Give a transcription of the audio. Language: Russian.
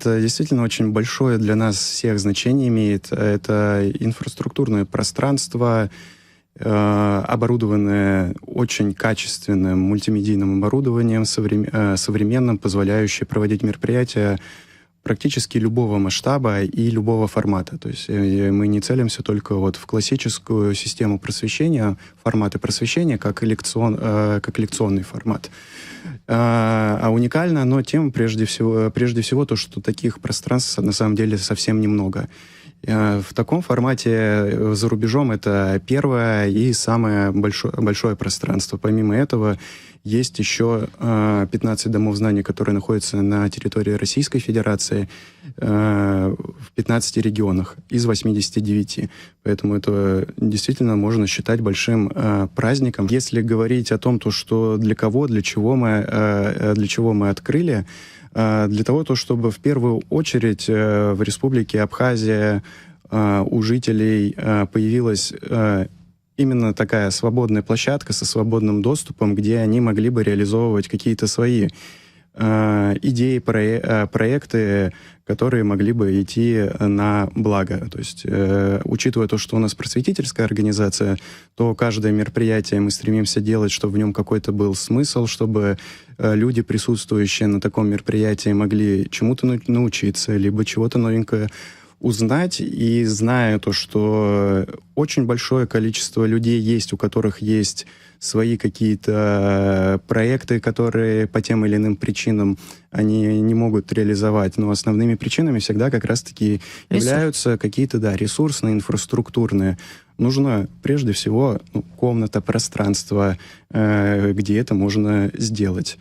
Это действительно очень большое для нас всех значение имеет. Это инфраструктурное пространство, оборудованное очень качественным мультимедийным оборудованием, современным, позволяющее проводить мероприятия практически любого масштаба и любого формата. То есть мы не целимся только вот в классическую систему просвещения, форматы просвещения, как лекционный формат. А уникально оно тем, прежде всего, то, что таких пространств на самом деле совсем немного. В таком формате за рубежом это первое и самое большое пространство. Помимо этого, есть еще 15 домов знаний, которые находятся на территории Российской Федерации в 15 регионах из 89. Поэтому это действительно можно считать большим праздником. Если говорить о том, то, что для кого, для чего мы открыли, для того, чтобы в первую очередь в Республике Абхазия у жителей появилась именно такая свободная площадка со свободным доступом, где они могли бы реализовывать какие-то свои идеи, проекты, которые могли бы идти на благо. То есть, учитывая то, что у нас просветительская организация, то каждое мероприятие мы стремимся делать, чтобы в нем какой-то был смысл, чтобы люди, присутствующие на таком мероприятии, могли чему-то научиться, либо чего-то новенькое узнать. И зная то, что очень большое количество людей есть, у которых есть свои какие-то проекты, которые по тем или иным причинам они не могут реализовать. Но основными причинами всегда как раз-таки являются какие-то, ресурсные, инфраструктурные. Нужно прежде всего комната, пространство, где это можно сделать.